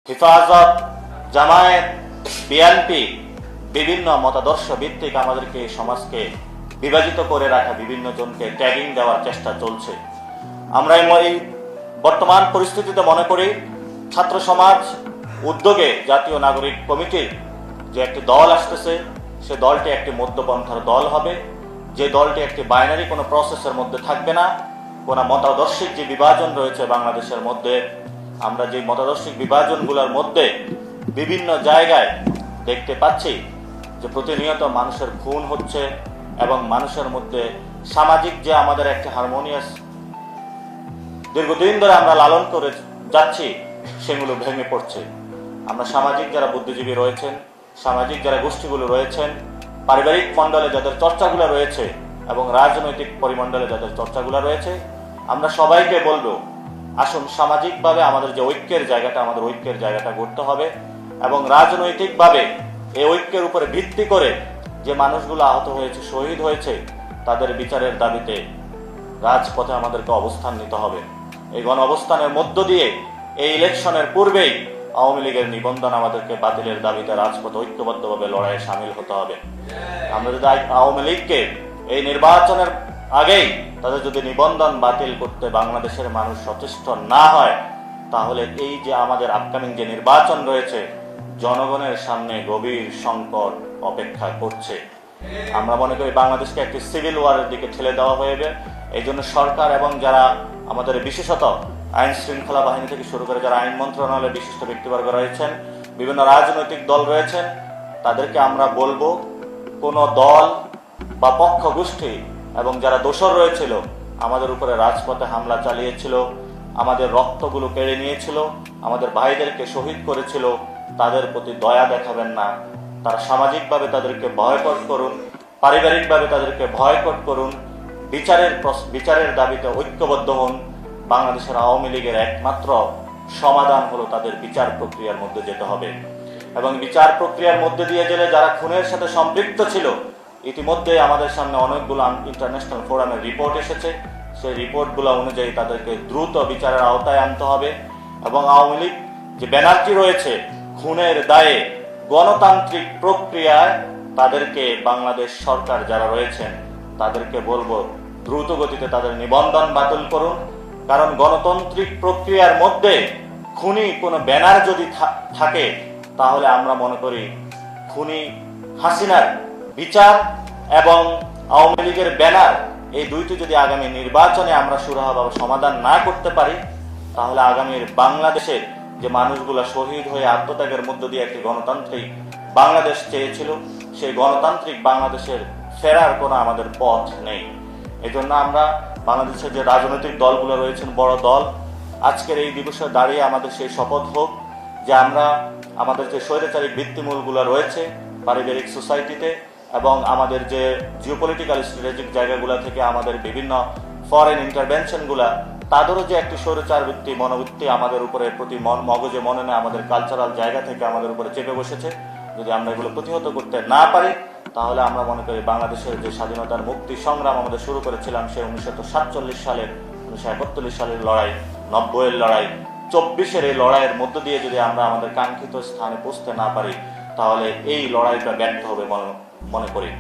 হেফাজত, জামায়াত, বিএনপি বিভিন্ন মতাদর্শ ভিত্তিক আমাদেরকে সমাজকে বিভাজিত করে রাখা বিভিন্ন জনকে ট্যাগিং দেওয়ার চেষ্টা চলছে। আমরা এই বর্তমান পরিস্থিতিতে মনে করি ছাত্র সমাজ উদ্যোগে জাতীয় নাগরিক কমিটির যে একটি দল আসতেছে, সে দলটি একটি মধ্যপন্থার দল হবে, যে দলটি একটি বাইনারি কোনো প্রসেসের মধ্যে থাকবে না। কোনো মতাদর্শিক যে বিভাজন রয়েছে বাংলাদেশের মধ্যে, আমরা যে মতাদর্শিক বিভাজনগুলোর মধ্যে বিভিন্ন জায়গায় দেখতে পাচ্ছি যে প্রতিনিয়ত মানুষের খুন হচ্ছে এবং মানুষের মধ্যে সামাজিক যে আমাদের একটা হারমোনিয়াস দীর্ঘদিন ধরে আমরা লালন করে যাচ্ছি, সেগুলো ভেঙে পড়ছে। আমরা সামাজিক যারা বুদ্ধিজীবী রয়েছেন, সামাজিক যারা গোষ্ঠীগুলো রয়েছেন, পারিবারিক মণ্ডলে যাদের চর্চাগুলো রয়েছে এবং রাজনৈতিক পরিমণ্ডলে যাদের চর্চাগুলো রয়েছে, আমরা সবাইকে বলবো আসুন সামাজিকভাবে আমাদের যে ঐক্যের জায়গাটা, আমাদের ঐক্যের জায়গাটা গড়তে হবে এবং রাজনৈতিকভাবে এই ঐক্যের উপরে ভিত্তি করে যে মানুষগুলো আহত হয়েছে, শহীদ হয়েছে, তাদের বিচারের দাবিতে রাজপথে আমাদেরকে অবস্থান নিতে হবে। এই গণ অবস্থানের মধ্য দিয়ে এই ইলেকশনের পূর্বেই আওয়ামী লীগের নিবন্ধন আমাদেরকে বাতিলের দাবিতে রাজপথে ঐক্যবদ্ধভাবে লড়াইয়ে সামিল হতে হবে। আমরা যদি আওয়ামী লীগকে এই নির্বাচনের আগেই তাদের যদি নিবন্ধন বাতিল করতে বাংলাদেশের মানুষ সচেষ্ট না হয়, তাহলে এই যে আমাদের আপকামিং যে নির্বাচন রয়েছে, জনগণের সামনে গভীর সংকট অপেক্ষা করছে। আমরা মনে করি বাংলাদেশকে একটি সিভিল ওয়ারের দিকে ঠেলে দেওয়া হয়ে। এই জন্য সরকার এবং যারা আমাদের বিশেষত আইন শৃঙ্খলা বাহিনী থেকে শুরু করে যারা আইন মন্ত্রণালয়ে বিশিষ্ট ব্যক্তিবর্গ রয়েছেন, বিভিন্ন রাজনৈতিক দল রয়েছেন, তাদেরকে আমরা বলবো কোন দল বা পক্ষ গোষ্ঠী এবং যারা দোষর রয়েছিল, আমাদের উপরে রাজপথে হামলা চালিয়েছিল, আমাদের রক্তগুলো কেড়ে নিয়েছিল, আমাদের ভাইদেরকে শহীদ করেছিল, তাদের প্রতি দয়া দেখাবেন না। তারা সামাজিকভাবে তাদেরকে বয়কট করুন, পারিবারিকভাবে তাদেরকে বয়কট করুন, বিচারের দাবিতে ঐক্যবদ্ধ হন। বাংলাদেশের আওয়ামী লীগের একমাত্র সমাধান হলো তাদের বিচার প্রক্রিয়ার মধ্যে যেতে হবে এবং বিচার প্রক্রিয়ার মধ্যে দিয়ে গেলে যারা খুনের সাথে সম্পৃক্ত ছিল, ইতিমধ্যে আমাদের সামনে অনেকগুলো ইন্টারন্যাশনাল ফোরামের রিপোর্ট এসেছে। সেই রিপোর্টগুলো অনুযায়ী তাদেরকে দ্রুত বিচারের আওতায় আনতে হবে এবং আওয়ামী লীগ যে ব্যানারটি রয়েছে খুনের দায়ে গণতান্ত্রিক প্রক্রিয়ায় তাদেরকে বাংলাদেশ সরকার যারা রয়েছেন তাদেরকে বলবো দ্রুত গতিতে তাদের নিবন্ধন বাতিল করুন। কারণ গণতান্ত্রিক প্রক্রিয়ার মধ্যে খুনি কোনো ব্যানার যদি থাকে, তাহলে আমরা মনে করি খুনি হাসিনার বিচার এবং আওয়ামী লীগের ব্যানার, এই দুইটি যদি আগামী নির্বাচনে আমরা সুরাহাভাবে সমাধান না করতে পারি, তাহলে আগামীর বাংলাদেশের যে মানুষগুলো শহীদ হয়ে আত্মত্যাগের মধ্য দিয়ে একটি গণতান্ত্রিক বাংলাদেশ চেয়েছিল, সেই গণতান্ত্রিক বাংলাদেশের ফেরার কোনো আমাদের পথ নেই। এই জন্য আমরা বাংলাদেশের যে রাজনৈতিক দলগুলো রয়েছেন, বড় দল, আজকের এই দিবসে দাঁড়িয়ে আমাদের সেই শপথ হোক যে আমরা আমাদের যে স্বৈরাচারী ভিত্তিমূলগুলো রয়েছে পারিবারিক সোসাইটিতে এবং আমাদের যে জিওপলিটিক্যাল স্ট্র্যাটেজিক জায়গাগুলো থেকে আমাদের বিভিন্ন ফরেন ইন্টারভেনশনগুলা, তাদেরও যে একটি স্বৈরাচার বৃত্তি মনোবৃত্তি আমাদের উপরে প্রতি মগজে মনে নেয়, আমাদের কালচারাল জায়গা থেকে আমাদের উপরে চেপে বসেছে, যদি আমরা এগুলো প্রতিহত করতে না পারি, তাহলে আমরা মনে করি বাংলাদেশের যে স্বাধীনতার মুক্তি সংগ্রাম আমাদের শুরু করেছিলাম, সে 1947 সালের 1971 সালের লড়াই, 90-এর লড়াই, 24-এর এই লড়াইয়ের মধ্য দিয়ে যদি আমরা আমাদের কাঙ্ক্ষিত স্থানে পৌঁছতে না পারি, তাহলে এই লড়াইটা ব্যর্থ হবে মনে করি।